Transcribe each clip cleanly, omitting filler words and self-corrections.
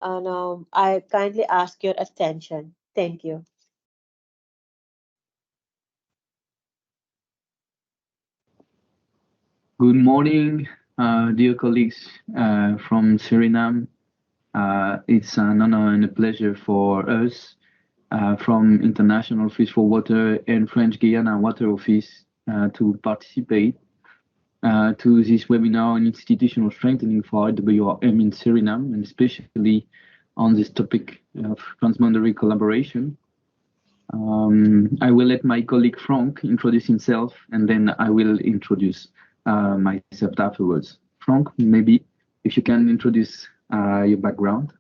And I kindly ask your attention. Thank you. Good morning, dear colleagues from Suriname. It's an honor and a pleasure for us from International Office for Water and French Guiana Water Office to participate to this webinar on institutional strengthening for IWRM in Suriname, and especially on this topic of transboundary collaboration. I will let my colleague Frank introduce himself, and then I will introduce myself afterwards. Frank, maybe if you can introduce your background.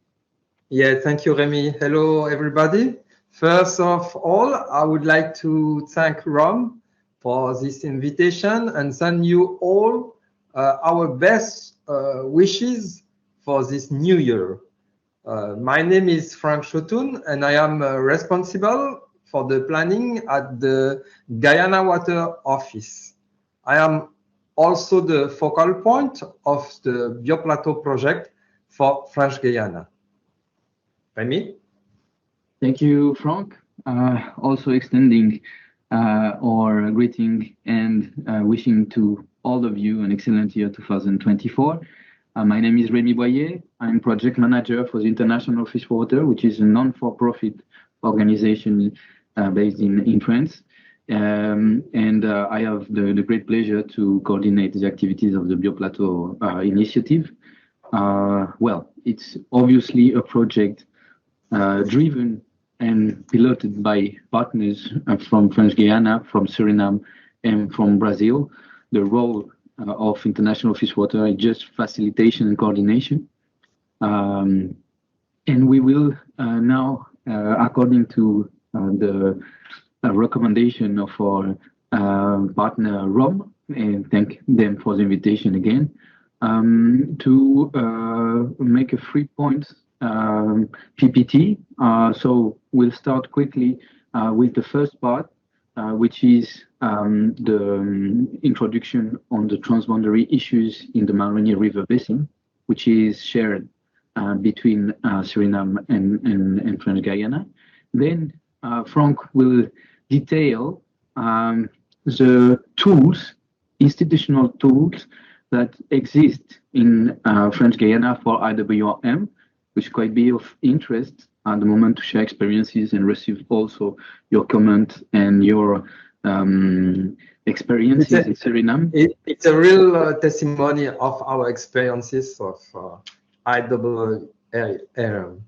Yeah, thank you, Remy. Hello, everybody. First of all, I would like to thank Rom for this invitation and send you all our best wishes for this new year. My name is Frank Chotun, and I am responsible for the planning at the Guyana Water Office. I am also the focal point of the Bioplateau project for French Guyana. Remy? Thank you, Frank. Also extending our greeting and wishing to all of you an excellent year 2024. My name is Remy Boyer. I'm project manager for the International Office for Water, which is a non-for-profit organization based in France. And I have the great pleasure to coordinate the activities of the Bioplateau initiative. Well, it's obviously a project driven and piloted by partners from French Guiana, from Suriname, and from Brazil. The role of International Office Water is just facilitation and coordination. And we will now, according to the recommendation of our partner ROM, and thank them for the invitation again, to make a 3-point PPT. So we'll start quickly with the first part, which is the introduction on the transboundary issues in the Maroni River Basin, which is shared between Suriname and French Guiana. Then Frank will detail the tools, institutional tools that exist in French Guiana for IWRM, which could be of interest at the moment to share experiences and receive also your comment and your experiences in Suriname. It's a real testimony of our experiences of IWRM.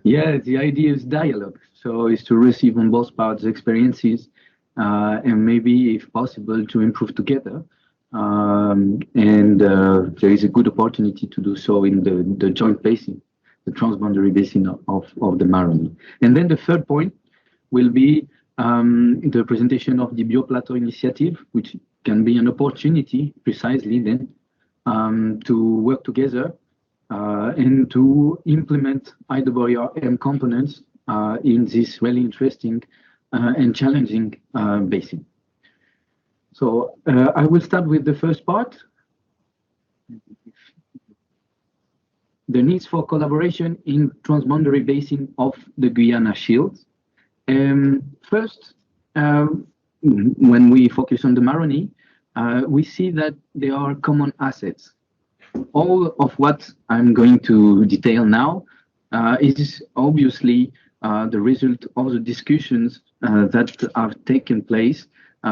Yeah, the idea is dialogue. So it's to receive on both parts experiences and maybe, if possible, to improve together. And there is a good opportunity to do so in the joint basin, the transboundary basin of the Maroni. And then the third point will be the presentation of the Bioplateau initiative, which can be an opportunity precisely then to work together and to implement IWRM components in this really interesting and challenging basin. So I will start with the first part. The needs for collaboration in transboundary basin of the Guyana Shield. First, when we focus on the Maroni, we see that there are common assets. All of what I'm going to detail now is obviously the result of the discussions that have taken place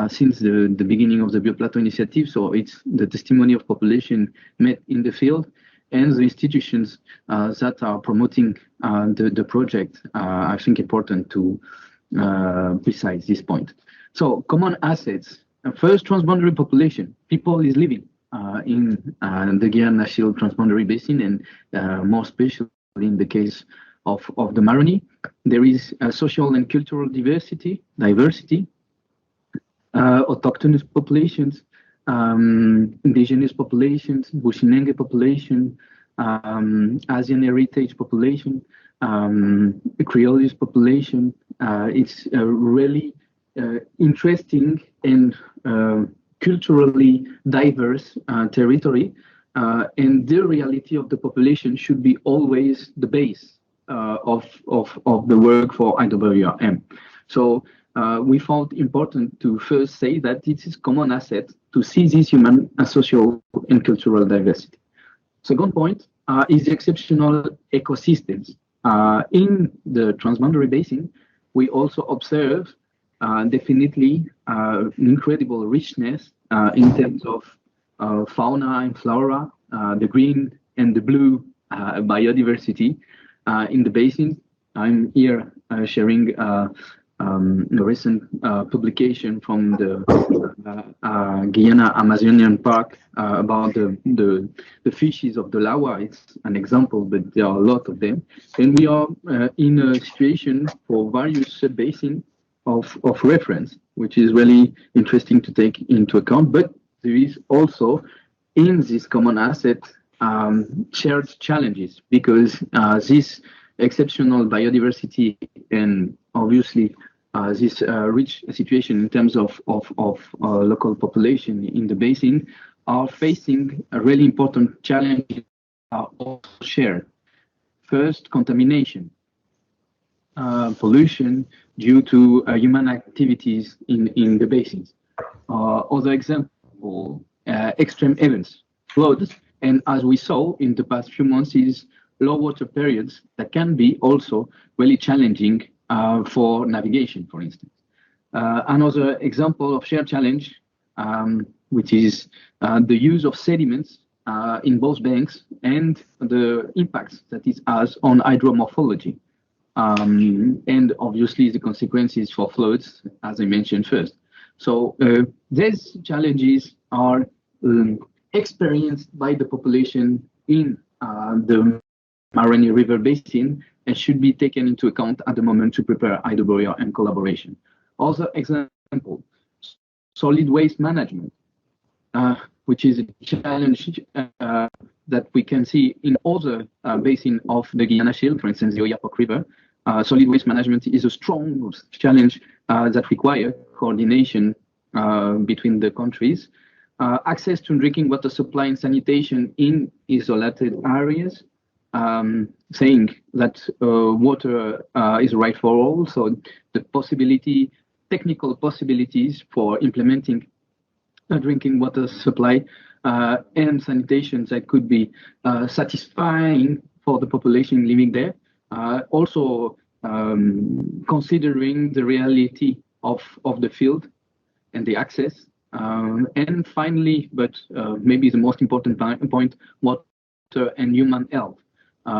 since the beginning of the Bioplateau initiative. So it's the testimony of population met in the field and the institutions that are promoting the project. I think important to precise this point. So common assets. First, transboundary population. People is living in the Guyana Shield transboundary basin, and more especially in the case of the Maroni. There is a social and cultural diversity, autochthonous populations, indigenous populations, Bushinengue population, Asian heritage population, Creole population. It's a really interesting and culturally diverse territory and the reality of the population should be always the base of the work for IWRM. So we found important to first say that it is common asset to see this human, social, and cultural diversity. Second point is the exceptional ecosystems. In the transboundary basin, we also observe definitely an incredible richness in terms of fauna and flora, the green and the blue biodiversity in the basin. I'm here sharing a recent publication from the Guyana Amazonian Park about the fishes of the Lawa. It's an example, but there are a lot of them. And we are in a situation for various sub-basins of reference, which is really interesting to take into account. But there is also in this common asset shared challenges, because this exceptional biodiversity and obviously this rich situation in terms of local population in the basin are facing a really important challenge also shared. First, contamination, pollution due to human activities in the basins. Other example, extreme events, floods, and as we saw in the past few months, is low water periods that can be also really challenging for navigation, for instance. Another example of shared challenge, which is the use of sediments in both banks and the impacts that it has on hydromorphology. And obviously the consequences for floods, as I mentioned first. So these challenges are experienced by the population in the Maroni River Basin and should be taken into account at the moment to prepare IWRM collaboration. Other example, solid waste management, which is a challenge that we can see in other basins of the Guyana Shield, for instance, the Oyapock River. Solid waste management is a strong challenge that requires coordination between the countries. Access to drinking water supply and sanitation in isolated areas, saying that water is right for all. So the technical possibilities for implementing a drinking water supply and sanitation that could be satisfying for the population living there. Also considering the reality of the field and the access. And finally, but maybe the most important point, water and human health.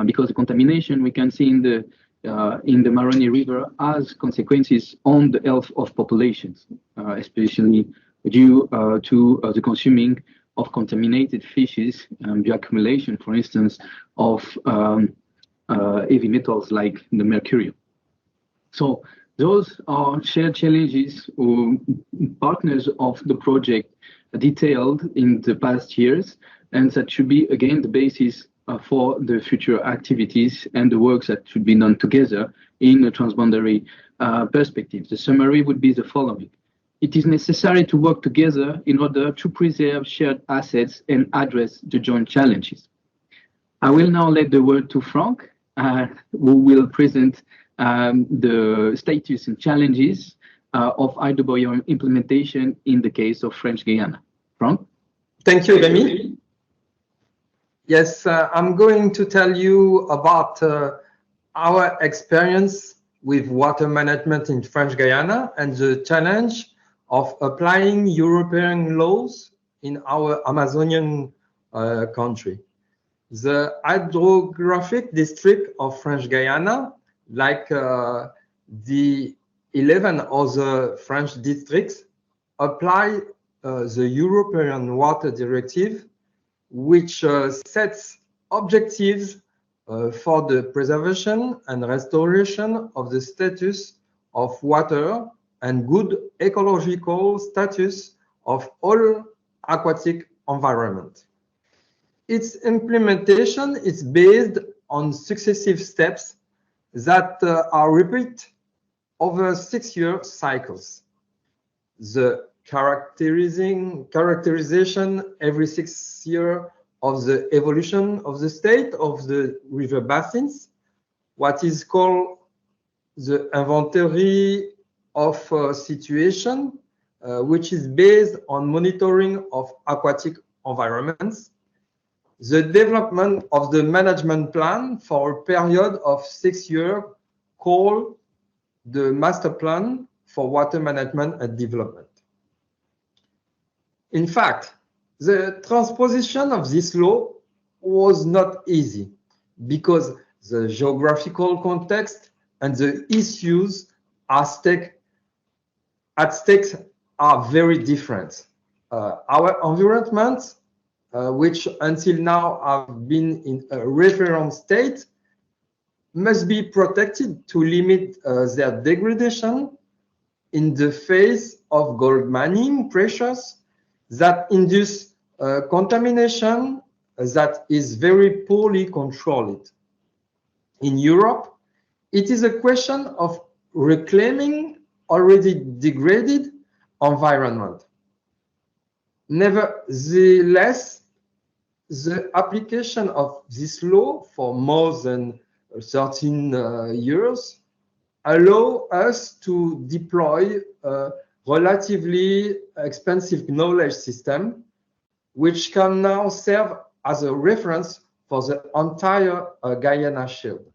Because the contamination we can see in the Maroni River has consequences on the health of populations, especially due to the consuming of contaminated fishes, the accumulation, for instance, of heavy metals like the mercury. So those are shared challenges partners of the project detailed in the past years, and that should be again the basis for the future activities and the works that should be done together in a transboundary perspective. The summary would be the following. It is necessary to work together in order to preserve shared assets and address the joint challenges. I will now let the word to Frank, who will present the status and challenges of IWRM implementation in the case of French Guiana. Frank? Thank you, Remy. Yes, I'm going to tell you about our experience with water management in French Guiana and the challenge of applying European laws in our Amazonian country. The hydrographic district of French Guiana, like the 11 other French districts, apply the European Water Directive, which sets objectives for the preservation and restoration of the status of water and good ecological status of all aquatic environment. Its implementation is based on successive steps that are repeated over 6-year cycles. The characterization every 6 years of the evolution of the state of the river basins, what is called the inventory of situation, which is based on monitoring of aquatic environments, the development of the management plan for a period of 6 years called the Master Plan for Water Management and Development. In fact, the transposition of this law was not easy because the geographical context and the issues at stake are very different. Our environments, which until now have been in a reference state, must be protected to limit their degradation in the face of gold mining pressures that induce contamination that is very poorly controlled. In Europe, it is a question of reclaiming already degraded environment. Nevertheless, the application of this law for more than 13 years allow us to deploy a relatively expensive knowledge system, which can now serve as a reference for the entire Guyana shield.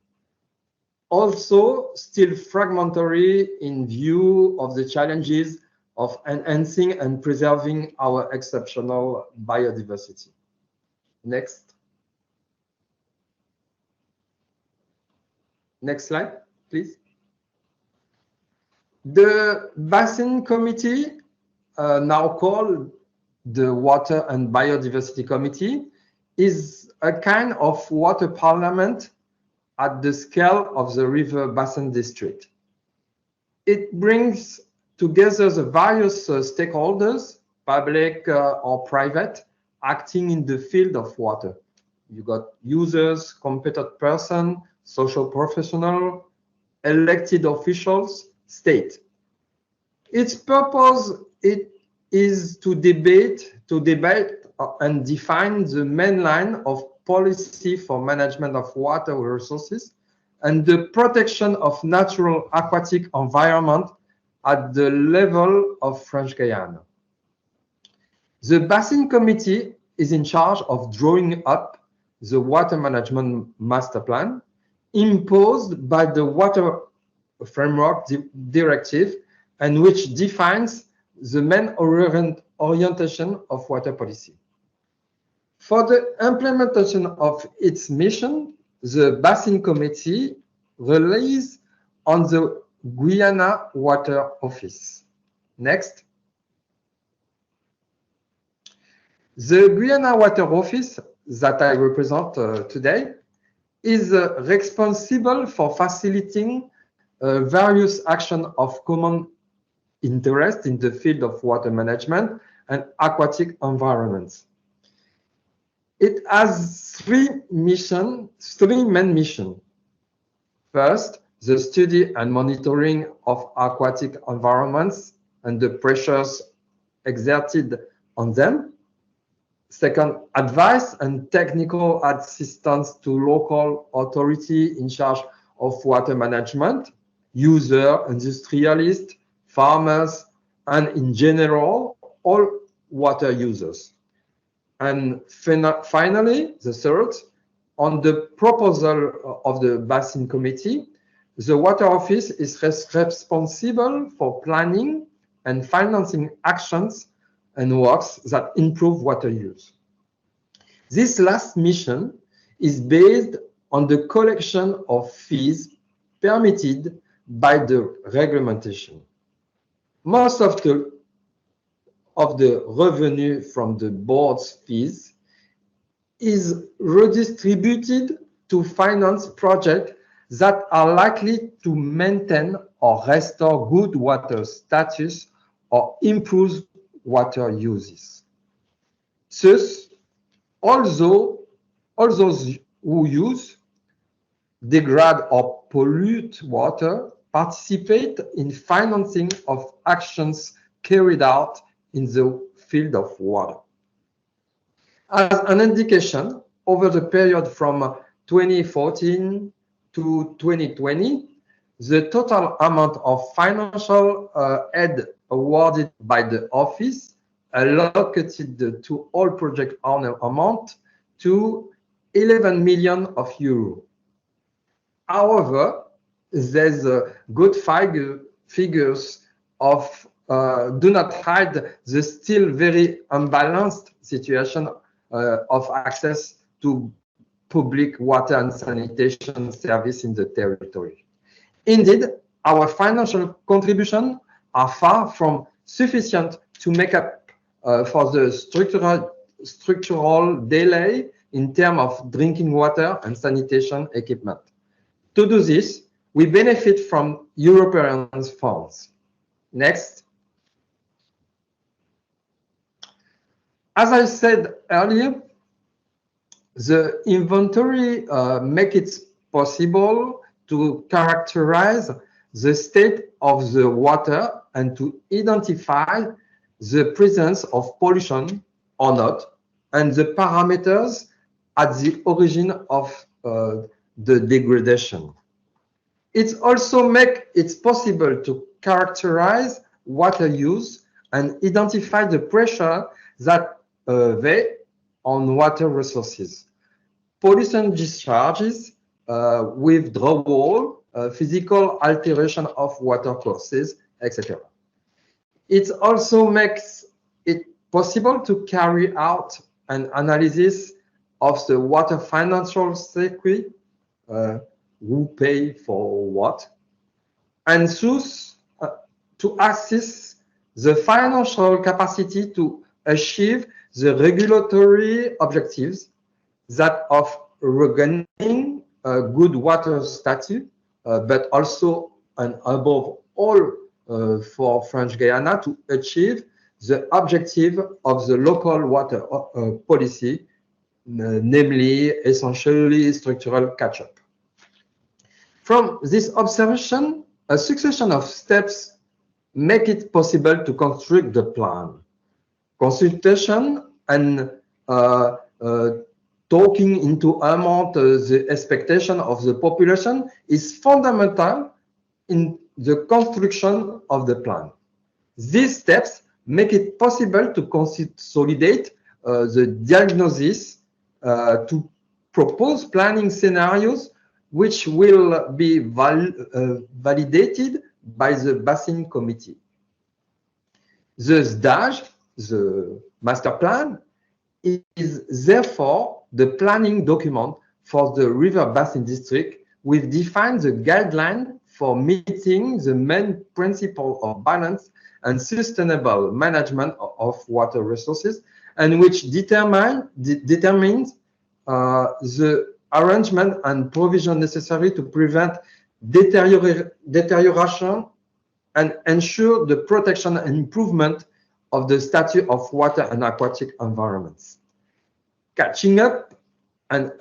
Also, still fragmentary in view of the challenges of enhancing and preserving our exceptional biodiversity. Next. Next slide, please. The Basin Committee, now called the Water and Biodiversity Committee, is a kind of water parliament at the scale of the River Basin District. It brings together the various stakeholders, public or private, acting in the field of water. You got users, competent person, social professional, elected officials, state. Its purpose is to debate and define the main line of policy for management of water resources and the protection of natural aquatic environment at the level of French Guiana. The Basin Committee is in charge of drawing up the Water Management Master Plan imposed by the Water Framework Directive and which defines the main orientation of water policy. For the implementation of its mission, the Basin Committee relies on the Guyana Water Office. Next. The Guyana Water Office that I represent today is responsible for facilitating various actions of common interest in the field of water management and aquatic environments. It has three main missions. First, the study and monitoring of aquatic environments and the pressures exerted on them. Second, advice and technical assistance to local authority in charge of water management, user, industrialists, farmers, and in general, all water users. And finally, the third, on the proposal of the Basin Committee, the Water Office is responsible for planning and financing actions and works that improve water use. This last mission is based on the collection of fees permitted by the regulation. Most of the revenue from the board's fees is redistributed to finance projects that are likely to maintain or restore good water status or improve water uses. Thus, all those who use, degrade or pollute water participate in financing of actions carried out in the field of water. As an indication, over the period from 2014 to 2020, the total amount of financial aid awarded by the office allocated to all project owner amount to 11 million of euros. However, there's good figures of do not hide the still very unbalanced situation of access to public water and sanitation service in the territory. Indeed, our financial contributions are far from sufficient to make up for the structural delay in terms of drinking water and sanitation equipment. To do this, we benefit from European funds. Next. As I said earlier, the inventory makes it possible to characterize the state of the water and to identify the presence of pollution or not, and the parameters at the origin of the degradation. It also makes it possible to characterize water use and identify the pressure that weigh on water resources, pollution discharges, withdrawal, physical alteration of water courses, etc. It also makes it possible to carry out an analysis of the water financial circuit, who pay for what, and thus to assess the financial capacity to achieve the regulatory objectives that of regaining a good water status, but also and above all for French Guiana to achieve the objective of the local water policy, namely essentially structural catch-up. From this observation, a succession of steps make it possible to construct the plan. Consultation and talking into amount the expectation of the population is fundamental in the construction of the plan. These steps make it possible to consolidate the diagnosis, to propose planning scenarios which will be validated by the Basin Committee. The SDAG, the master plan, is therefore the planning document for the River Basin District, which defines the guideline for meeting the main principle of balance and sustainable management of water resources, and which determines the arrangement and provision necessary to prevent deterioration and ensure the protection and improvement of the status of water and aquatic environments. Catching up and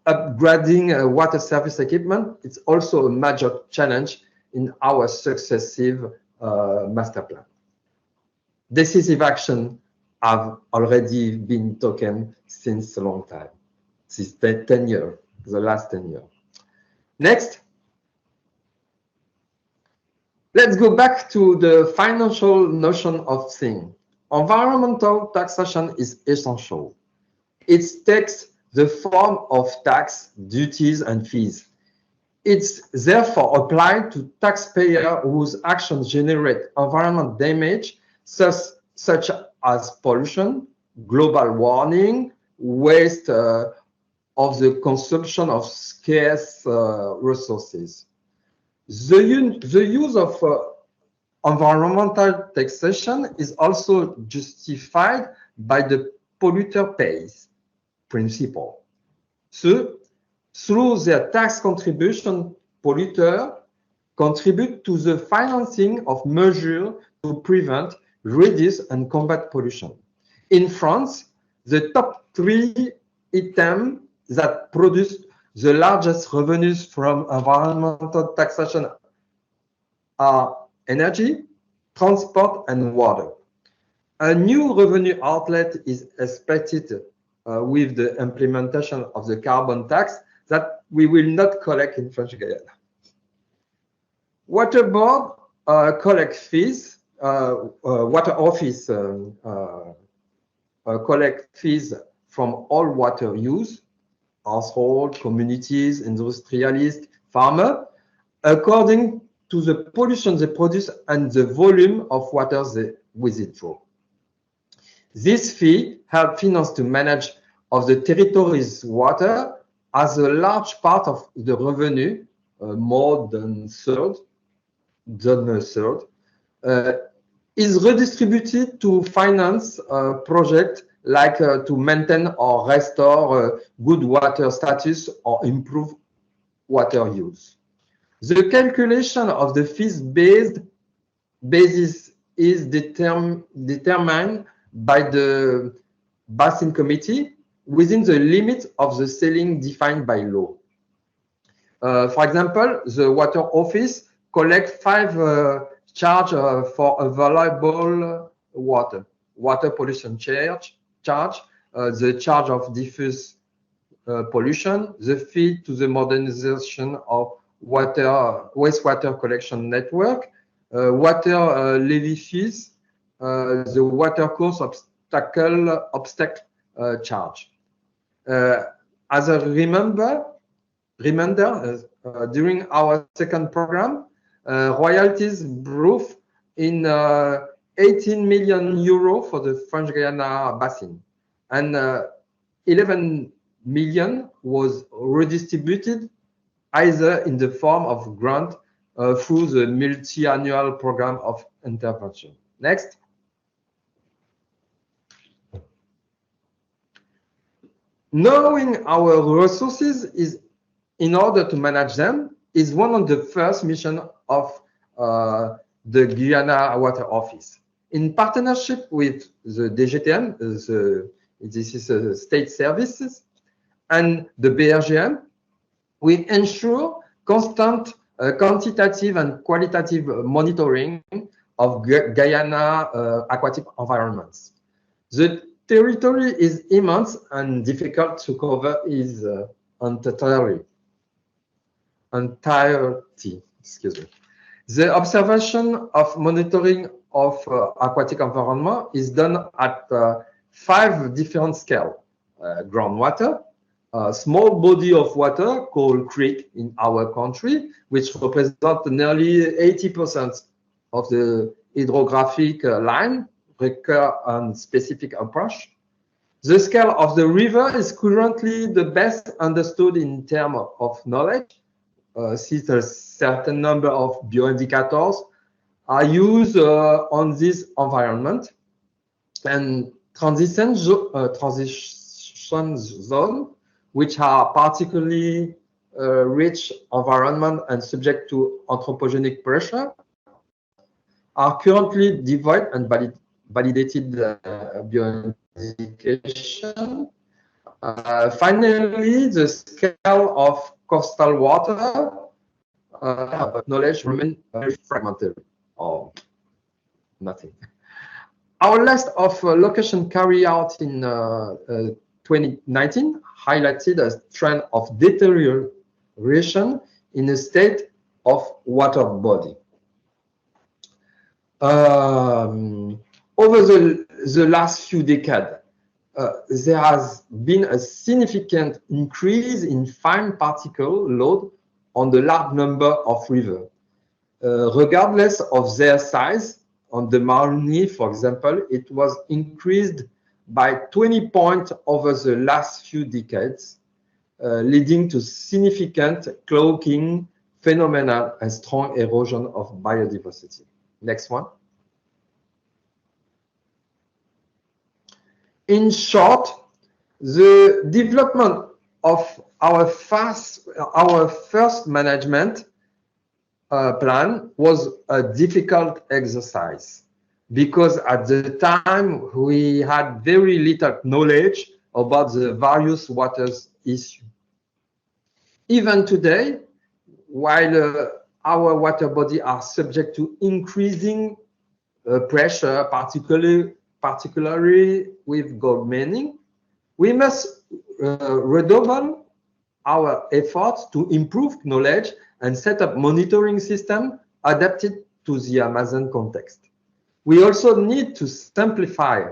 upgrading water service equipment is also a major challenge in our successive master plan. Decisive action have already been taken since a long time, since 10 years, the last 10 years. Next. Let's go back to the financial notion of thing. Environmental taxation is essential. It takes the form of tax, duties, and fees. It's therefore applied to taxpayers whose actions generate environmental damage, such as pollution, global warming, waste of the consumption of scarce resources. The use of environmental taxation is also justified by the polluter pays principle. So, through their tax contribution, polluters contribute to the financing of measures to prevent, reduce, and combat pollution. In France, the top 3 items that produce the largest revenues from environmental taxation are energy, transport, and water. A new revenue outlet is expected with the implementation of the carbon tax that we will not collect in French Guiana. Water board collect fees, water office collect fees from all water use, household, communities, industrialists, farmer, according to the pollution they produce and the volume of water they withdraw. This fee helps finance to manage of the territory's water as a large part of the revenue, more than a third, is redistributed to finance projects like to maintain or restore good water status or improve water use. The calculation of the fees basis is determined by the Basin Committee within the limits of the ceiling defined by law. For example, the Water Office collects 5 charge for available water pollution charge, the charge of diffuse pollution, the fee to the modernization of wastewater collection network, water levy fees, the water course obstacle charge. As a reminder, during our second program, royalties brought in 18 million euro for the French Guiana basin, and 11 million was redistributed either in the form of grant through the multi-annual program of intervention. Next. Knowing our resources is, in order to manage them, is one of the first missions of the Guyana Water Office. In partnership with the DGTM, this is state services, and the BRGM, we ensure constant quantitative and qualitative monitoring of Guyana aquatic environments. The territory is immense and difficult to cover its entirety. Excuse me. The observation of monitoring of aquatic environment is done at 5 different scales. Groundwater, a small body of water called creek in our country, which represents nearly 80% of the hydrographic line, require a specific approach. The scale of the river is currently the best understood in terms of knowledge, since a certain number of bioindicators are used on this environment, and transition zones, which are particularly rich environment and subject to anthropogenic pressure, are currently devoid and validated bioindication. Finally, the scale of coastal water knowledge remains very fragmented or nothing. Our list of locations carried out in 2019 highlighted a trend of deterioration in the state of water body. Over the last few decades, there has been a significant increase in fine particle load on the large number of rivers. Regardless of their size, on the Maroni, for example, it was increased by 20 points over the last few decades, leading to significant cloaking phenomena and strong erosion of biodiversity. Next one. In short, the development of our first management plan was a difficult exercise because at the time we had very little knowledge about the various waters issue. Even today, while our water bodies are subject to increasing pressure, particularly with gold mining, We must redouble our efforts to improve knowledge and set up monitoring system adapted to the Amazon context. We also need to simplify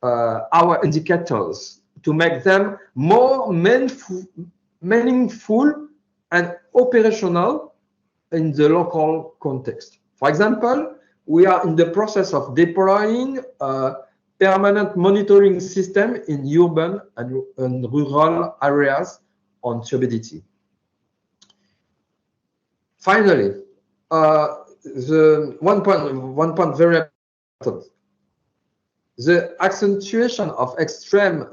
our indicators to make them more meaningful and operational in the local context. For example, we are in the process of deploying a permanent monitoring system in urban and rural areas on turbidity. Finally, the one point very important: the accentuation of extreme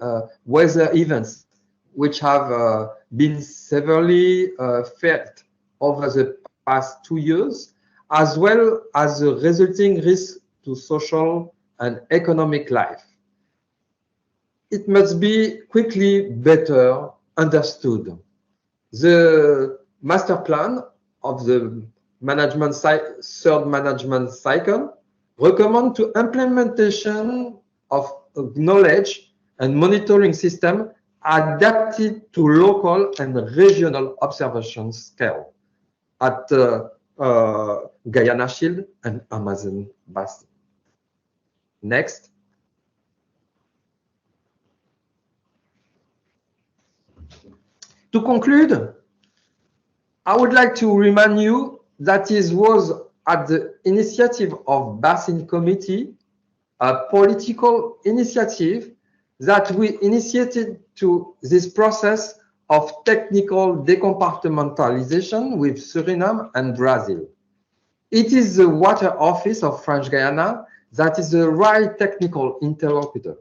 weather events, which have been severely felt over the past 2 years, as well as the resulting risk to social and economic life. It must be quickly better understood. The master plan of the third management cycle recommend to implementation of knowledge and monitoring system adapted to local and regional observation scale at Guyana Shield and Amazon Basin. Next. To conclude, I would like to remind you that it was at the initiative of Basin Committee, a political initiative, that we initiated to this process of technical decompartmentalization with Suriname and Brazil. It is the Water Office of French Guiana that is the right technical interlocutor,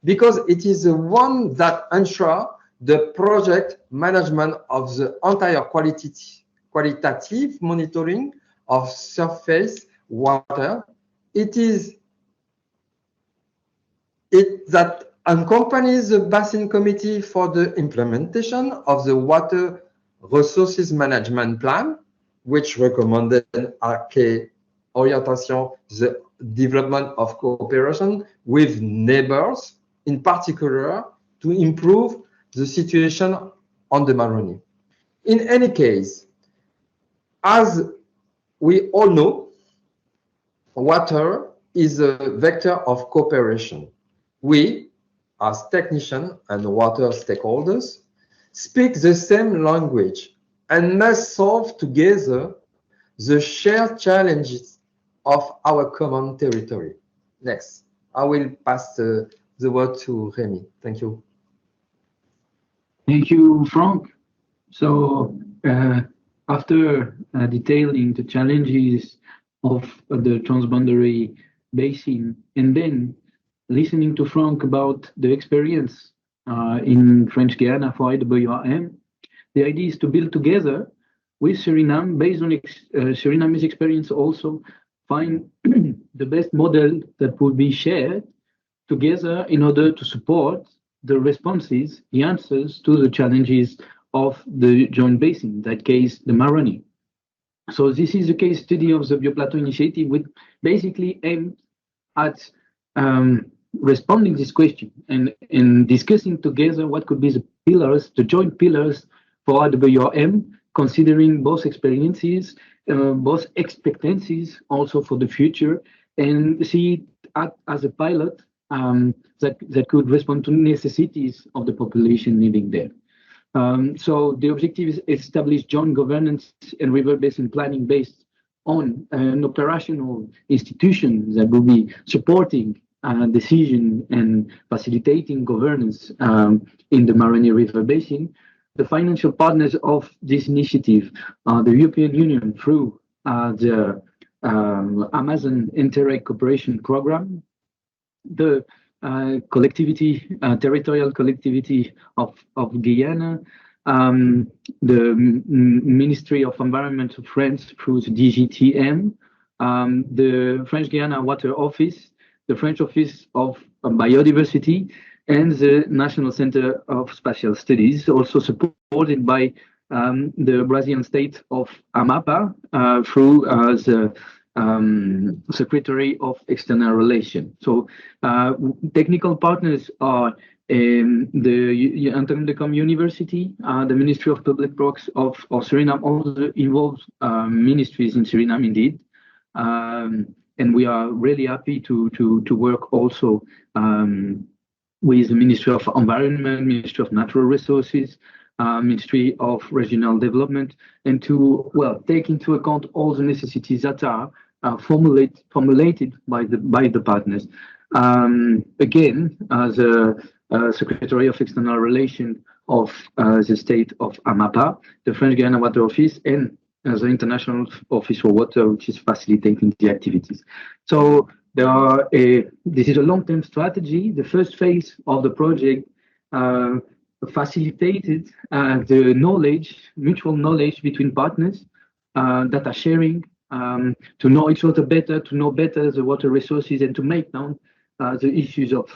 because it is the one that ensures the project management of the entire qualitative monitoring of surface water. It is it that accompanies the Basin Committee for the implementation of the Water Resources Management Plan, which recommended key orientation, the development of cooperation with neighbors, in particular, to improve the situation on the Maroni. In any case, as we all know, water is a vector of cooperation. We, as technicians and water stakeholders, speak the same language and must solve together the shared challenges of our common territory. Next, I will pass the word to Rémi. Thank you. Thank you, Frank. So after detailing the challenges of the transboundary basin, and then listening to Frank about the experience in French Guiana for IWRM, the idea is to build together with Suriname, based on Suriname's experience, also find the best model that would be shared together in order to support the responses, the answers to the challenges of the joint basin, in that case, the Maroni. So this is a case study of the Bioplateau initiative, which basically aimed at responding this question and discussing together what could be the pillars, the joint pillars for IWRM, considering both experiences, both expectancies also for the future, and see it as a pilot that could respond to necessities of the population living there. So the objective is establish joint governance and river basin planning based on an operational institution that will be supporting decision and facilitating governance in the Maroni River Basin. The financial partners of this initiative are the European Union through the Amazon Interreg Cooperation Program, the territorial collectivity of Guyana, the Ministry of Environment of France through the DGTM, the French Guiana Water Office, the French Office of Biodiversity, and the National Center of Spatial Studies, also supported by the Brazilian state of Amapá through the Secretary of External Relations. So technical partners are The Anton de Kom University, the Ministry of Public Works of Suriname, also involves ministries in Suriname indeed. And we are really happy to work also with the Ministry of Environment, Ministry of Natural Resources, Ministry of Regional Development, and to, well, take into account all the necessities that are formulated by the partners. Again, as a Secretary of External Relations of the state of Amapa, the French Guiana Water Office, and the International Office for Water, which is facilitating the activities. So there are this is a long-term strategy. The first phase of the project facilitated the knowledge, mutual knowledge between partners that are sharing to know each other better, to know better the water resources, and to make known the issues of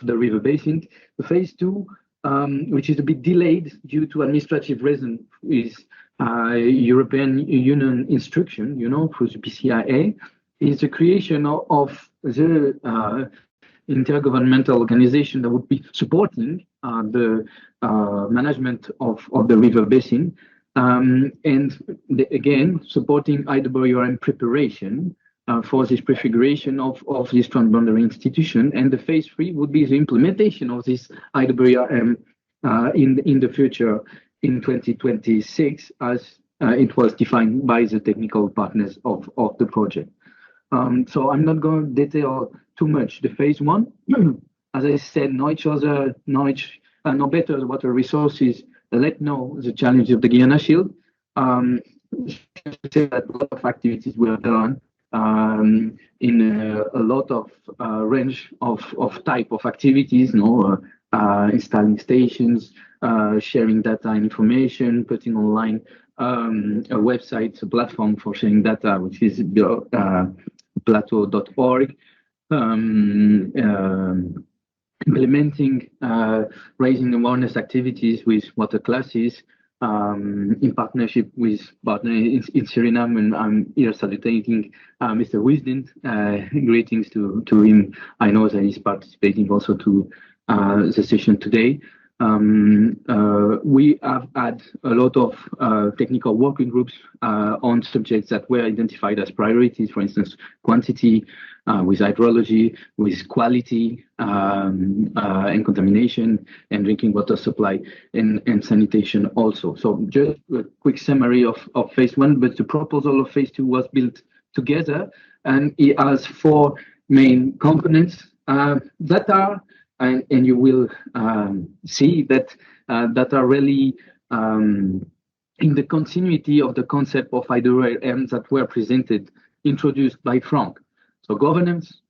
the river basin. The phase two, which is a bit delayed due to administrative reasons, is European Union instruction, through the PCIA, is the creation of the intergovernmental organization that would be supporting the management of the river basin, and again supporting IWRM preparation for this prefiguration of this transboundary institution. And the phase three would be the implementation of this IWRM in the future in 2026, as it was defined by the technical partners of the project. So I'm not going to detail too much the phase one. As I said, know each other, know better the water resources, let know the challenge of the Guyana Shield. Say that a lot of activities were done in a lot of range of type of activities, installing stations, sharing data and information, putting online a website, a platform for sharing data, which is plateau.org, implementing raising awareness activities with water classes in partnership with partners in Suriname, and I'm here saluting Mr. Wisden. Greetings to him. I know that he's participating also to the session today. We have had a lot of technical working groups on subjects that were identified as priorities, for instance, quantity, with hydrology, with quality and contamination, and drinking water supply and sanitation also. So just a quick summary of phase one, but the proposal of phase two was built together, and it has four main components that are, and you will see that that are really in the continuity of the concept of IWRM that were introduced by Frank. So governance,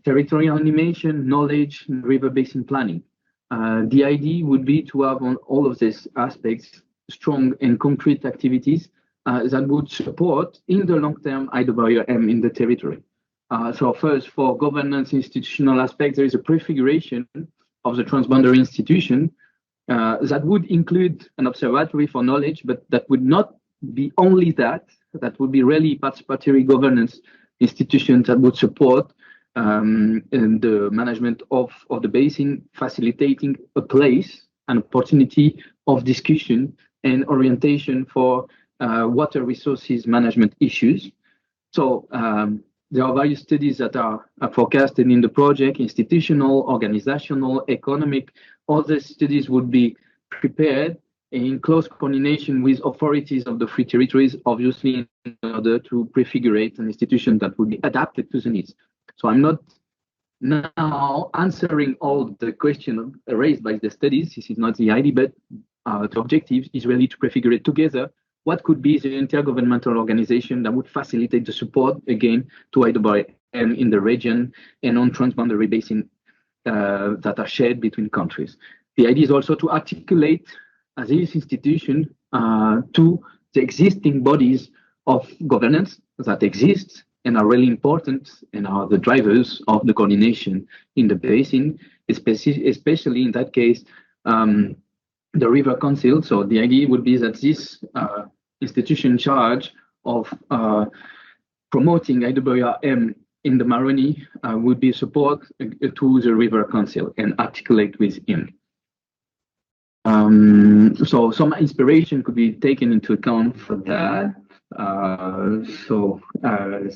territorial animation, knowledge, river basin planning. The idea would be to have on all of these aspects strong and concrete activities that would support in the long term IWRM in the territory. So first, for governance institutional aspects, there is a prefiguration of the transboundary institution that would include an observatory for knowledge, but that would not be only that. That would be really participatory governance institutions that would support in the management of the basin, facilitating a place, an opportunity of discussion and orientation for water resources management issues. So there are various studies that are forecasted in the project: institutional, organizational, economic. All these studies would be prepared in close coordination with authorities of the free territories, obviously, in order to prefigurate an institution that would be adapted to the needs. So I'm not now answering all the questions raised by the studies. This is not the idea, but the objective is really to prefigure together what could be the intergovernmental organization that would facilitate the support, again, to IWRM in the region and on transboundary basin that are shared between countries. The idea is also to articulate this institution to the existing bodies of governance that exist and are really important and are the drivers of the coordination in the basin, especially in that case, the River Council. So the idea would be that this institution in charge of promoting IWRM in the Maroni would be support to the River Council and articulate with him. So some inspiration could be taken into account for that.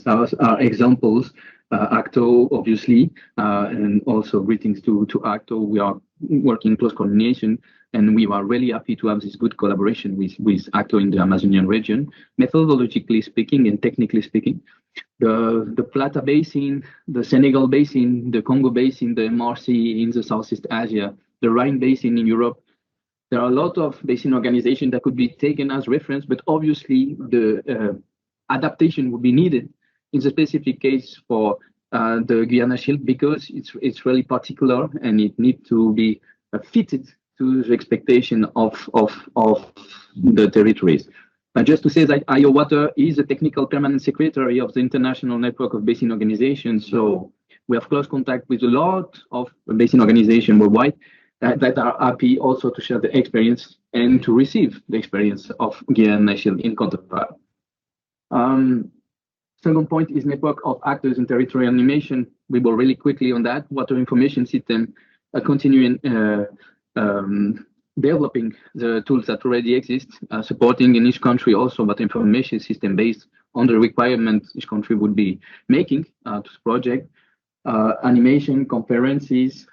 Those are examples. ACTO, obviously, and also greetings to ACTO. We are working in close coordination, and we are really happy to have this good collaboration with ACTO in the Amazonian region, methodologically speaking and technically speaking. The Plata Basin, the Senegal Basin, the Congo Basin, the MRC in the Southeast Asia, the Rhine Basin in Europe. There are a lot of basin organizations that could be taken as reference, but obviously the adaptation would be needed in the specific case for the Guyana Shield, because it's really particular and it needs to be fitted to the expectation of the territories. Just to say that IWRM is a technical permanent secretary of the International Network of Basin Organizations, so we have close contact with a lot of basin organizations worldwide that are happy also to share the experience and to receive the experience of Guyana Shield in counterpart. Second point is network of actors in territorial animation. We go really quickly on that. Water information system, continuing developing the tools that already exist, supporting in each country also what information system based on the requirement each country would be making to the project. Animation, conferences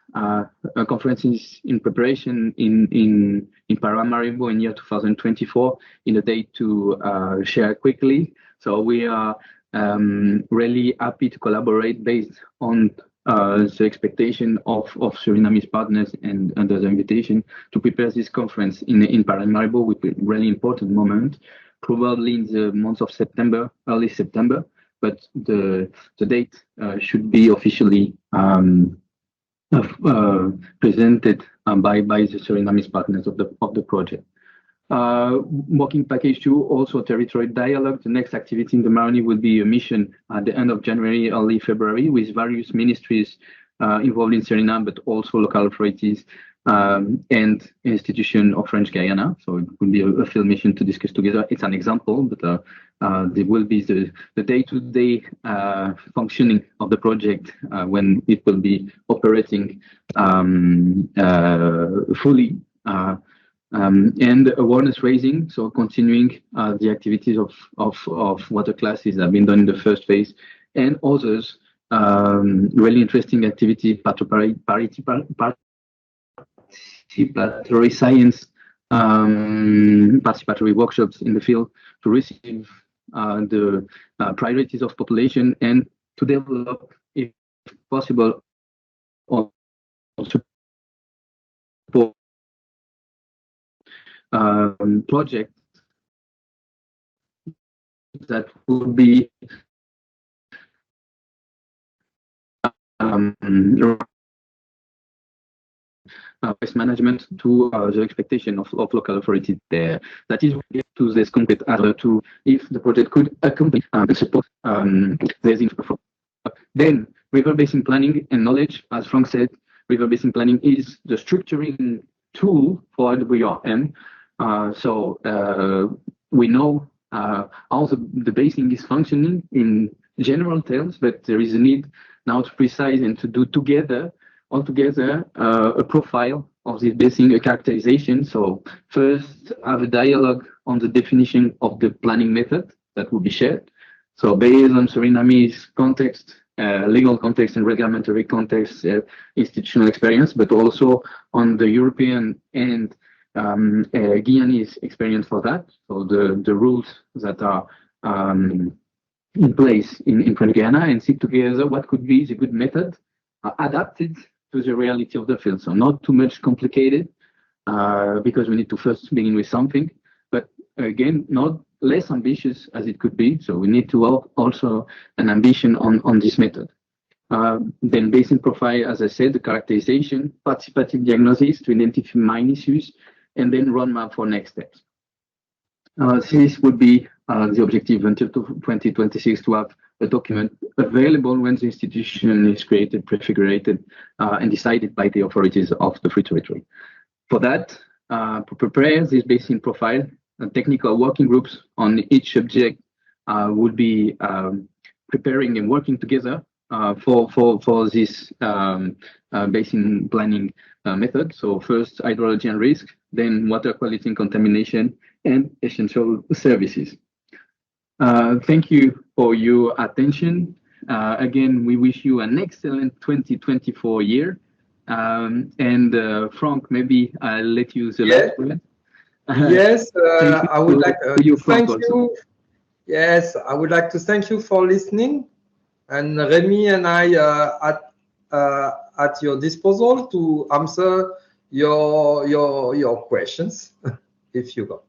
in preparation in Paramaribo in year 2024 in a date to share quickly. So we are really happy to collaborate based on the expectation of Surinamese partners and under the invitation to prepare this conference in Paramaribo, with a really important moment, probably in the month of September, early September, but the date should be officially presented by the Surinamese partners of the project. Working package 2, also territorial dialogue. The next activity in the Maroni will be a mission at the end of January, early February, with various ministries involved in Suriname, but also local authorities and institution of French Guyana. So it will be a field mission to discuss together. It's an example, but there will be the day-to-day functioning of the project when it will be operating fully. And awareness raising, so continuing the activities of water classes that have been done in the first phase, and others really interesting activity, participatory science, participatory workshops in the field to receive the priorities of population and to develop, if possible, or support project that would be waste management to the expectation of local authority there. That is to this concrete other to if the project could accompany and support this info. Then river basin planning and knowledge, as Frank said, river basin planning is the structuring tool for IWRM. So we know how the basin is functioning in general terms, but there is a need now to precise and to do altogether a profile of this basin, a characterization. So first have a dialogue on the definition of the planning method that will be shared. So based on Surinamese context, legal context and regulatory context, institutional experience, but also on the European and Guyanese experience for that. So the rules that are in place in French Guyana, and see together what could be the good method adapted to the reality of the field. So not too much complicated because we need to first begin with something, but again, not less ambitious as it could be. So we need to have also an ambition on this method. Then basin profile, as I said, the characterization, participative diagnosis to identify main issues, and then roadmap for next steps. This would be the objective until 2026 to have a document available when the institution is created, prefigured, and decided by the authorities of the Free Territory. For that, to prepare this basin profile, technical working groups on each subject would be preparing and working together for this basin planning method. So first hydrology and risk, then water quality and contamination, and essential services. Thank you for your attention. Again, we wish you an excellent 2024 year. Frank, maybe I'll let you the last word. Yes, I would like to thank also. you. Yes, I would like to thank you for listening. And Remy and I at your disposal to answer your questions if you got.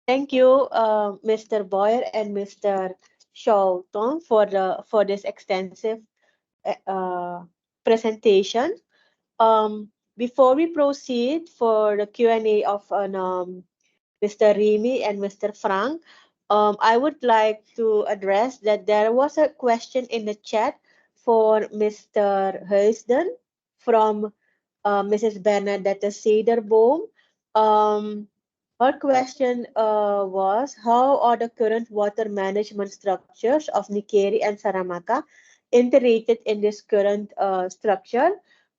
Thank you, Mr. Boyer and Mr. Shouton for this extensive presentation. Before we proceed for the Q&A of Mr. Remy and Mr. Frank, I would like to address that there was a question in the chat for Mr. Huisden from Mrs. Bernadette Cederboom. Her question was, how are the current water management structures of Nikeri and Saramacca integrated in this current structure?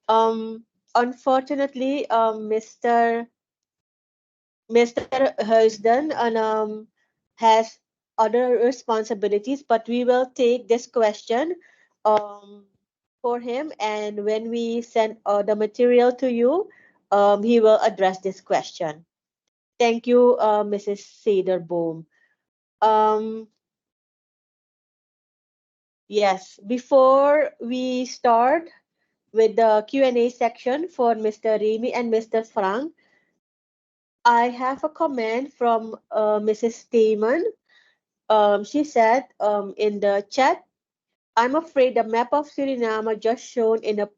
Unfortunately, Mr. Huisden has other responsibilities, but we will take this question for him, and when we send the material to you, he will address this question. Thank you, Mrs. Cederboom. Yes, before we start with the Q&A section for Mr. Remy and Mr. Frank, I have a comment from Mrs. Steeman. She said in the chat, I'm afraid the map of Suriname just shown in the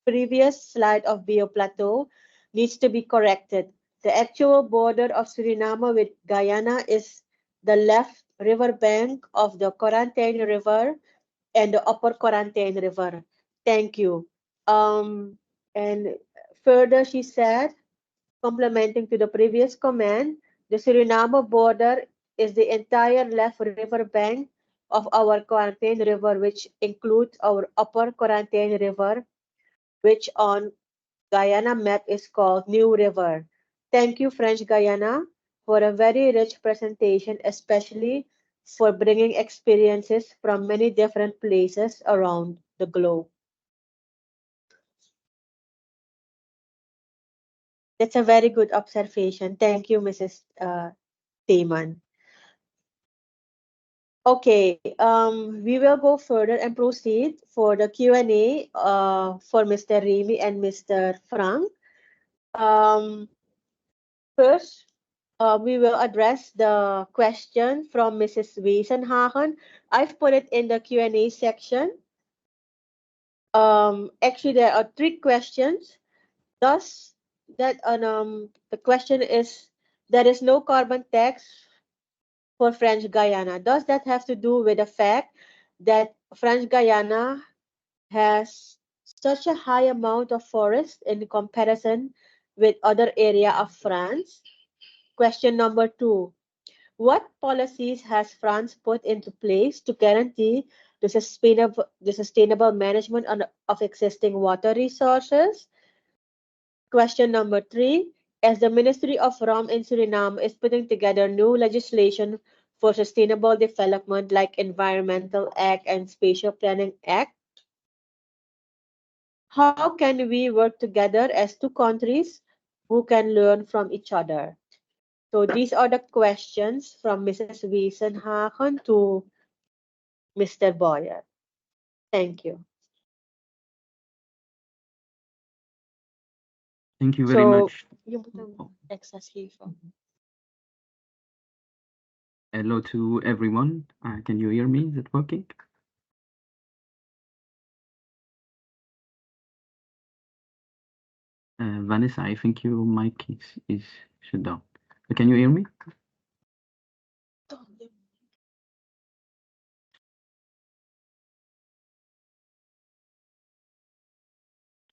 previous slide of Bioplateau needs to be corrected. The actual border of Suriname with Guyana is the left riverbank of the Quarantine River and the upper Quarantine River. Thank you. And further, she said, complementing to the previous comment, the Suriname border is the entire left riverbank of our Quarantine River, which includes our upper Quarantine River, which on Guyana map is called New River. Thank you, French Guyana, for a very rich presentation, especially for bringing experiences from many different places around the globe. That's a very good observation. Thank you, Mrs. Tayman. Okay, we will go further and proceed for the Q&A for Mr. Remy and Mr. Frank. First, we will address the question from Mrs. Wesenhagen. I've put it in the Q&A section. Actually, there are 3 questions. Thus, that the question is, there is no carbon tax for French Guyana. Does that have to do with the fact that French Guyana has such a high amount of forest in comparison with other area of France? Question number 2, what policies has France put into place to guarantee the sustainable management of existing water resources? Question number 3, as the Ministry of ROM in Suriname is putting together new legislation for sustainable development like Environmental Act and Spatial Planning Act, how can we work together as 2 countries who can learn from each other? So these are the questions from Mrs. Wiesenhagen to Mr. Boyer. Thank you. Thank you very much. Hello to everyone. Can you hear me? Is it working? Vanessa, I think your mic is shut down. Can you hear me?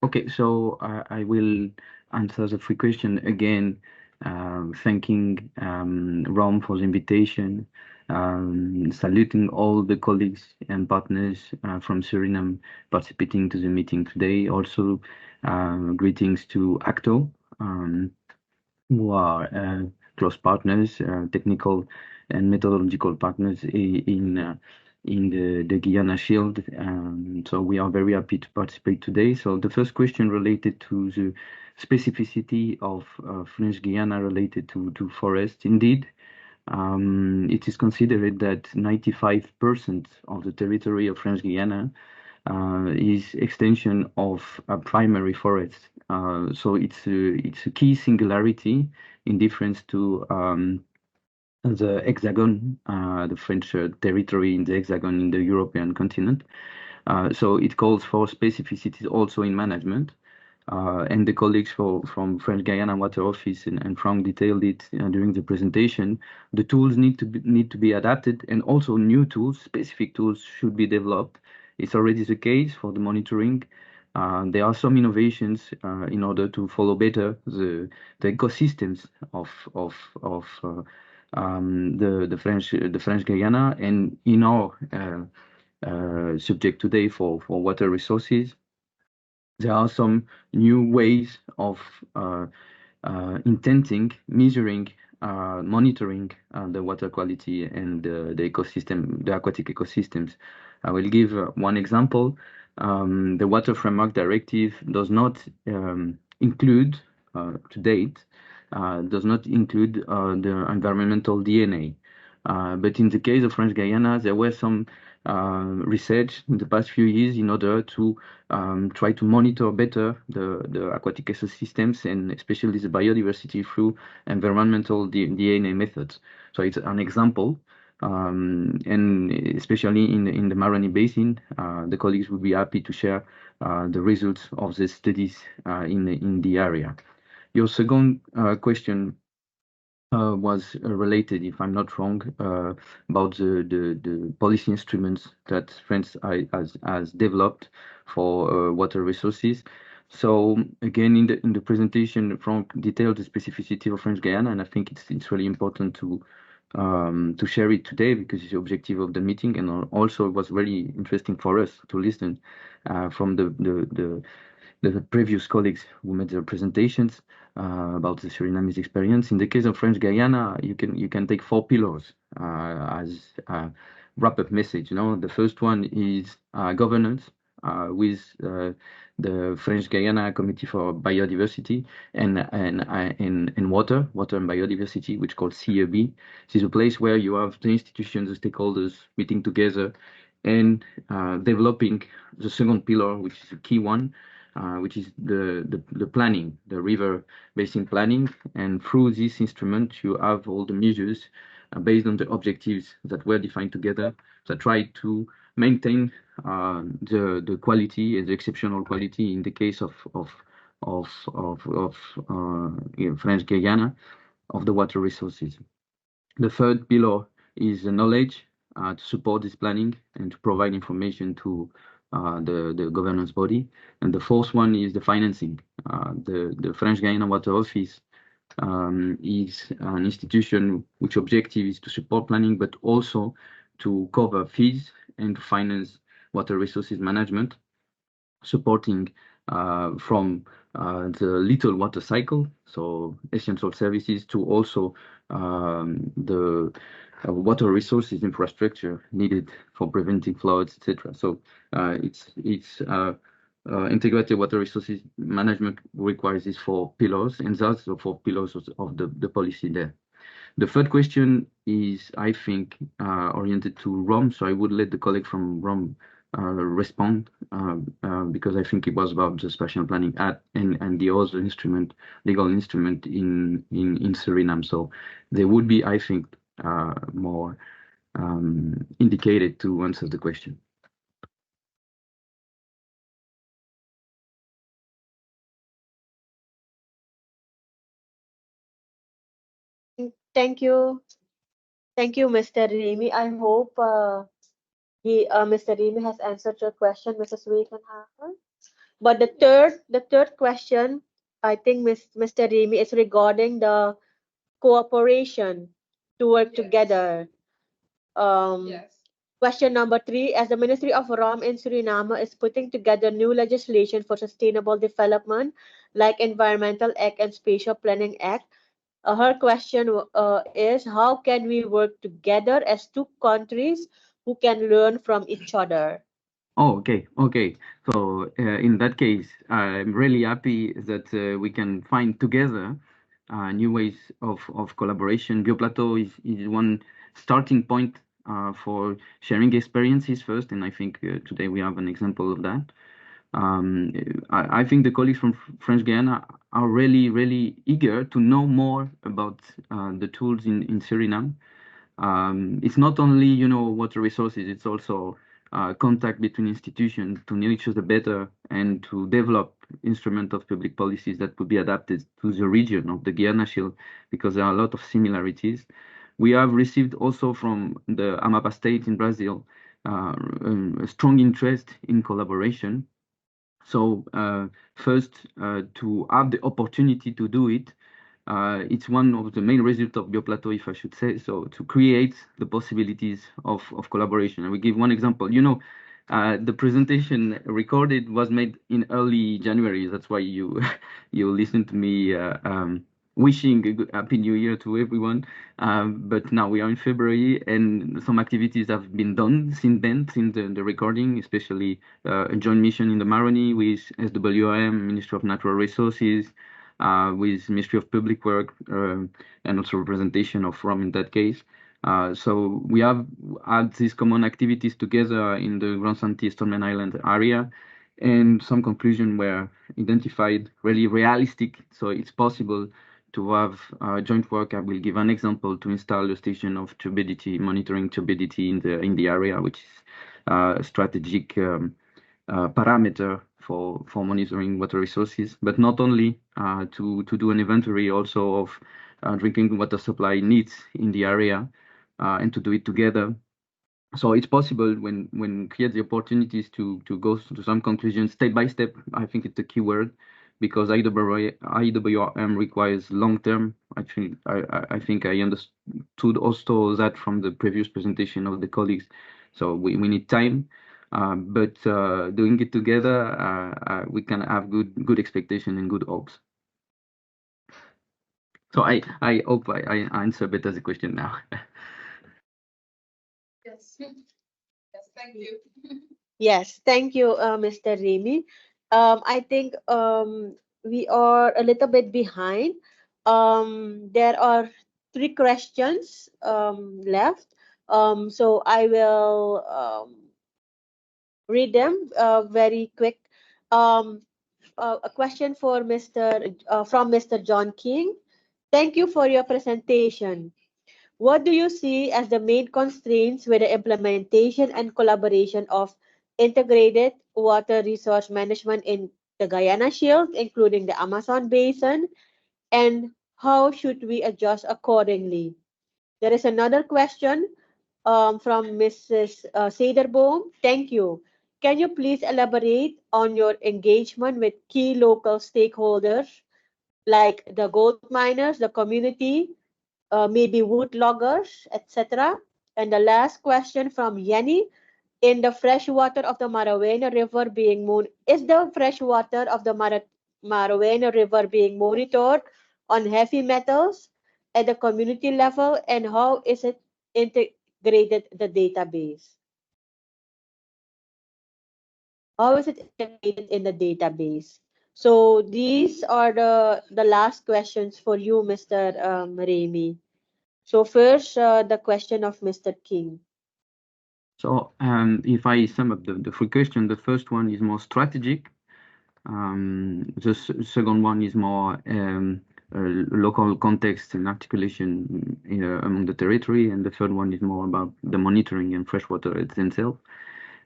Okay, so I will answer the free question again, thanking Rom for the invitation, saluting all the colleagues and partners from Suriname participating to the meeting today. Also, greetings to ACTO, who are close partners, technical and methodological partners in the Guyana Shield. So we are very happy to participate today. So the first question related to the specificity of French Guiana related to forest. Indeed, it is considered that 95% of the territory of French Guiana is extension of a primary forest. So it's a key singularity in difference to the hexagon, the French territory in the hexagon in the European continent. So it calls for specificities also in management. And the colleagues from French Guiana Water Office and Frank detailed it during the presentation. The tools need to be adapted, and also new tools, specific tools, should be developed. It's already the case for the monitoring. There are some innovations in order to follow better the ecosystems of the French Guiana, and in our subject today for water resources. There are some new ways of intending, measuring, monitoring the water quality and the ecosystem, the aquatic ecosystems. I will give one example. The Water Framework Directive does not include, to date, does not include the environmental DNA. But in the case of French Guiana, there were some research in the past few years in order to try to monitor better the aquatic ecosystems and especially the biodiversity through environmental DNA methods. So it's an example, and especially in the Maroni Basin, the colleagues would be happy to share the results of the studies in the area. Your second question was related, if I'm not wrong, about the policy instruments that France has developed for water resources. So again, in the presentation, Frank detailed the specificity of French Guiana, and I think it's really important to share it today because it's the objective of the meeting, and also it was very interesting for us to listen from the previous colleagues who made their presentations about the Surinamese experience. In the case of French Guiana, you can take 4 pillars as a wrap-up message. The first one is governance with the French Guiana Committee for Biodiversity and water and biodiversity, which is called CEB. This is a place where you have the institutions, the stakeholders meeting together and developing the second pillar, which is a key one, which is the planning, the river basin planning. And through this instrument, you have all the measures based on the objectives that were defined together that try to maintain the quality and the exceptional quality in the case of French Guiana of the water resources. The third pillar is the knowledge to support this planning and to provide information to the governance body. And the fourth one is the financing. The French Guiana Water Office is an institution which objective is to support planning, but also to cover fees and to finance water resources management, supporting from the little water cycle, so essential services, to also the water resources infrastructure needed for preventing floods, etc. So it's integrated water resources management requires these 4 pillars, and that's the 4 pillars of the policy there. The third question is, I think, oriented to Rome, so I would let the colleague from Rome respond because I think it was about the spatial planning and the other instrument, legal instrument in Suriname. So they would be, I think, more indicated to answer the question. Thank you. Thank you, Mr. Remy. I hope Mr. Remy has answered your question, Mrs. Weekenhafer. But the third question, I think Mr. Remy, is regarding the cooperation to work together. Yes. Question number 3, as the Ministry of RAM in Suriname is putting together new legislation for sustainable development, like Environmental Act and Spatial Planning Act, her question is, how can we work together as two countries who can learn from each other? Oh, okay, okay. So in that case, I'm really happy that we can find together new ways of collaboration. Bioplateau is one starting point for sharing experiences first, and I think today we have an example of that. Um, I think the colleagues from French Guiana are really, really eager to know more about the tools in Suriname. It's not only, water resources, it's also contact between institutions to know each other better and to develop instruments of public policies that could be adapted to the region of the Guiana Shield, because there are a lot of similarities. We have received also from the Amapá state in Brazil a strong interest in collaboration. So first, to have the opportunity to do it, it's one of the main results of Bioplateau, if I should say. So to create the possibilities of collaboration. And we give one example. The presentation recorded was made in early January. That's why you you listen to me wishing a good happy new year to everyone. But now we are in February, and some activities have been done since then, since the recording, especially a joint mission in the Maroni with SWRM, Ministry of Natural Resources, with Ministry of Public Work, and also representation of ROM in that case. So we have had these common activities together in the Grand Santi Stallman Island area, and some conclusions were identified really realistic. So it's possible to have joint work. I will give an example: to install a station of turbidity, monitoring turbidity in the area, which is a strategic parameter for monitoring water resources, but not only to do an inventory also of drinking water supply needs in the area, and to do it together. So it's possible when create the opportunities to go to some conclusions step by step. I think it's a key word, because IWRM requires long term. Actually, I think I understood also that from the previous presentation of the colleagues. So we need time, but doing it together, we can have good expectation and good hopes. So I hope I answer better the question now. Yes. Yes, thank you. Yes, thank you, Mr. Remy. I think we are a little bit behind. There are 3 questions left. So I will read them very quick. Um, a question for from Mr. John King. Thank you for your presentation. What do you see as the main constraints with the implementation and collaboration of integrated water resource management in the Guyana Shield, including the Amazon Basin, and how should we adjust accordingly? There is another question from Mrs. Sederboom. Thank you. Can you please elaborate on your engagement with key local stakeholders like the gold miners, the community, maybe wood loggers, etc.? And the last question from Yenny, in the freshwater of the Marawena River being is the freshwater of the Marawena River being monitored on heavy metals at the community level, and how is it integrated the database? How is it integrated in the database? So these are the last questions for you, Mr. Remy. So first, the question of Mr. King. So if I sum up the 3 questions, the first one is more strategic. The second one is more local context and articulation among the territory, and the third one is more about the monitoring and freshwater itself.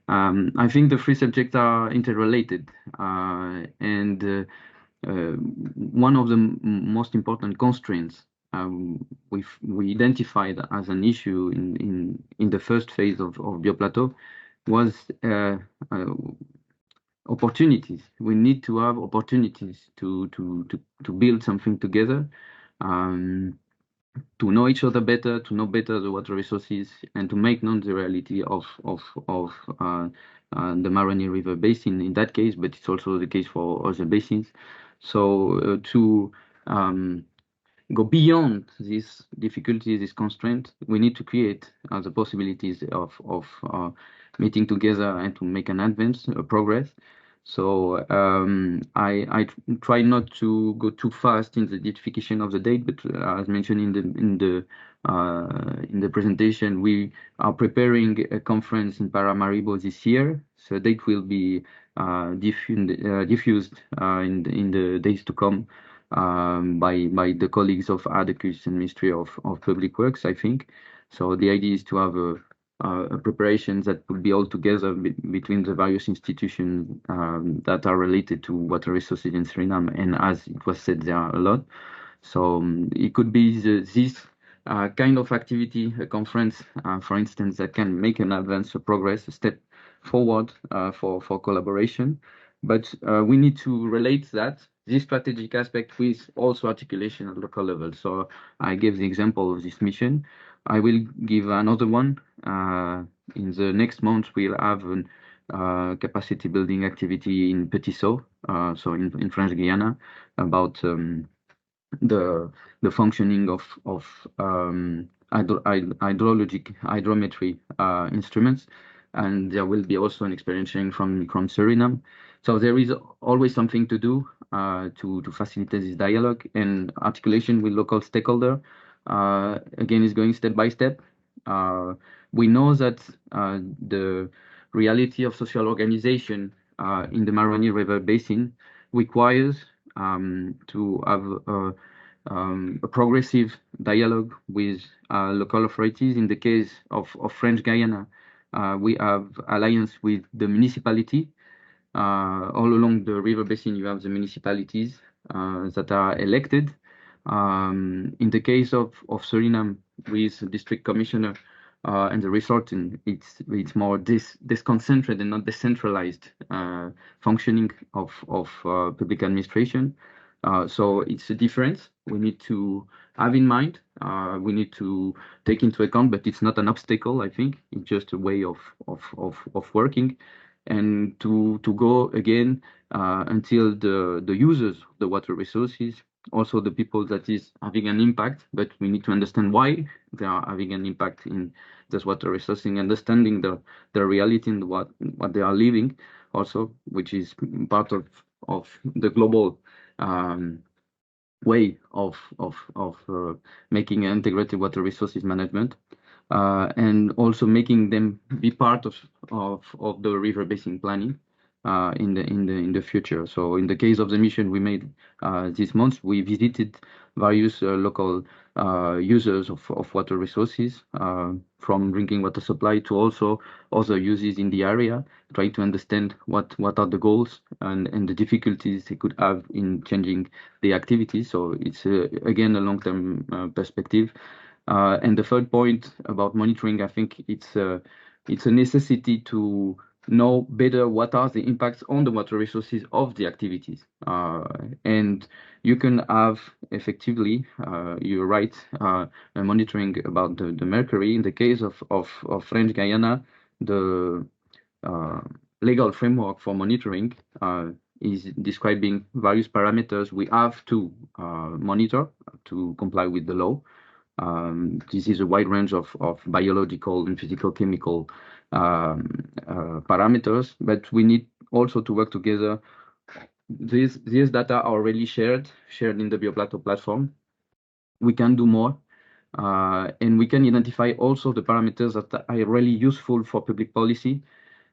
I think the 3 subjects are interrelated, and one of the most important constraints we identified as an issue in the first phase of Bioplateau was opportunities. We need to have opportunities to build something together, to know each other better, to know better the water resources, and to make known the reality of the Maroni River Basin in that case, but it's also the case for other basins. So to go beyond these difficulties, this constraint, we need to create the possibilities of meeting together and to make an advance, progress. So I try not to go too fast in the identification of the date, but as mentioned in the presentation, we are preparing a conference in Paramaribo this year. So date will be diffused in the days to come by the colleagues of ADECUS and Ministry of Public Works, I think. So the idea is to have a preparations that will be all together between the various institutions that are related to water resources in Suriname, and as it was said, there are a lot. So it could be this kind of activity, a conference, for instance, that can make an advance, a progress, a step forward for collaboration. But we need to relate this strategic aspect with also articulation at local level. So I gave the example of this mission. I will give another one. In the next month, we'll have a capacity building activity in Petit Saut, so in French Guiana, about the functioning of hydrometry instruments, and there will be also an experience sharing from Suriname. So there is always something to do to facilitate this dialogue and articulation with local stakeholder. Again, is going step by step. We know that the reality of social organization in the Maroni River Basin requires to have a progressive dialogue with local authorities. In the case of French Guiana, we have alliance with the municipality. All along the river basin, you have the municipalities that are elected. In the case of Suriname, with the district commissioner and the resort, it's more disconcentrated and not decentralized functioning of public administration. So it's a difference we need to have in mind. We need to take into account, but it's not an obstacle. I think it's just a way of working, and to go again until the users, the water resources, also the people that is having an impact. But we need to understand why they are having an impact in this water resourcing, understanding the reality and what they are living, also, which is part of the global way of making integrated water resources management, and also making them be part of the river basin planning in the future. So in the case of the mission we made this month, we visited various local users of water resources, from drinking water supply to also other uses in the area, trying to understand what are the goals and the difficulties they could have in changing the activities. So it's again a long-term perspective. And the third point about monitoring, I think it's a necessity to know better what are the impacts on the water resources of the activities. And you can have effectively, you're right, monitoring about the mercury. In the case of French Guiana, the legal framework for monitoring is describing various parameters we have to monitor to comply with the law. This is a wide range of biological and physical chemical parameters, but we need also to work together. These data are already shared in the BioPlateau platform. We can do more, and we can identify also the parameters that are really useful for public policy.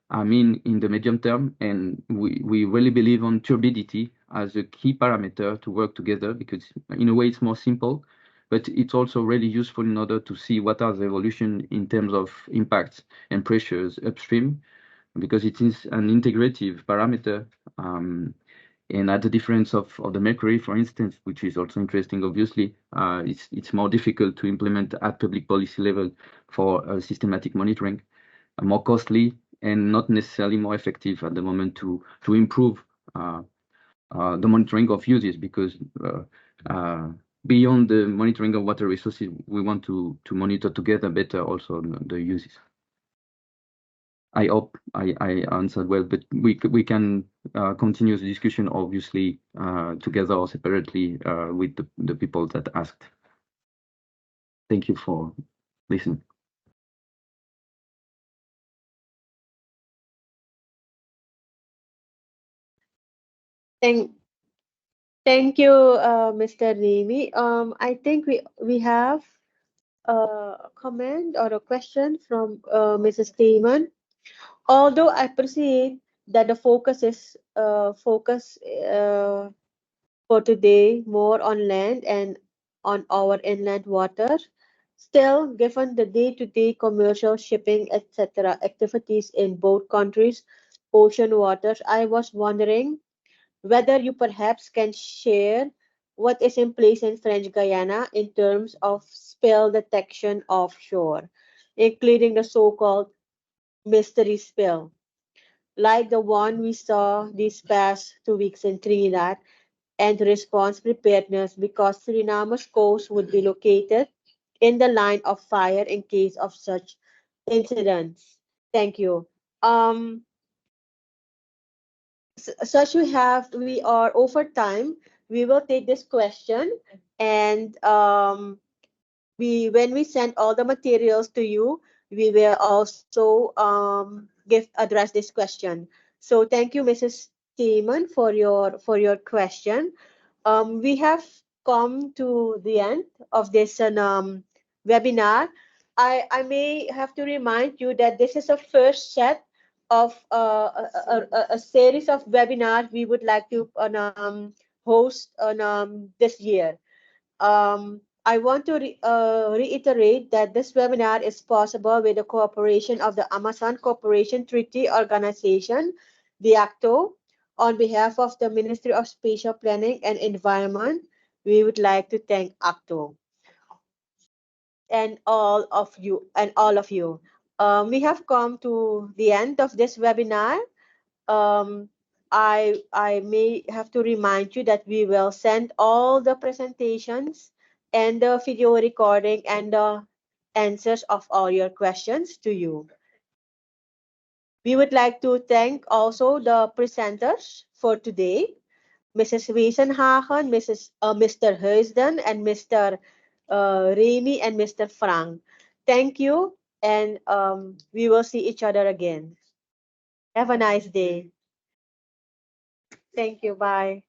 I mean, in the medium term, and we really believe on turbidity as a key parameter to work together, because in a way it's more simple, but it's also really useful in order to see what are the evolution in terms of impacts and pressures upstream, because it is an integrative parameter. And at the difference of the mercury, for instance, which is also interesting, obviously, it's more difficult to implement at public policy level for systematic monitoring, more costly, and not necessarily more effective at the moment to improve the monitoring of uses, because beyond the monitoring of water resources, we want to monitor together better also the uses. I hope I answered well, but we can continue the discussion, obviously, together or separately with the people that asked. Thank you for listening. Thank you, Mr. Remy. I think we have a comment or a question from Mrs. Steeman. Although I perceive that the focus is for today more on land and on our inland water, still, given the day-to-day commercial shipping, etc., activities in both countries' ocean waters, I was wondering whether you perhaps can share what is in place in French Guiana in terms of spill detection offshore, including the so-called mystery spill, like the one we saw these past 2 weeks in Trinidad, and response preparedness because Suriname's coast would be located in the line of fire in case of such incidents. Thank you. Such we are over time. We will take this question, and when we send all the materials to you, we will also address this question. So thank you, Mrs. Steeman, for your question. We have come to the end of this webinar. I may have to remind you that this is a first set of a series of webinars we would like to host on this year. I want to reiterate that this webinar is possible with the cooperation of the Amazon Cooperation Treaty Organization, the ACTO. On behalf of the Ministry of Spatial Planning and Environment, we would like to thank ACTO and all of you. We have come to the end of this webinar. I may have to remind you that we will send all the presentations and the video recording and the answers of all your questions to you. We would like to thank also the presenters for today, Mrs. Wiesenhagen, Mr. Heusden, and Mr. Remy and Mr. Frank. Thank you, and we will see each other again. Have a nice day. Thank you. Bye.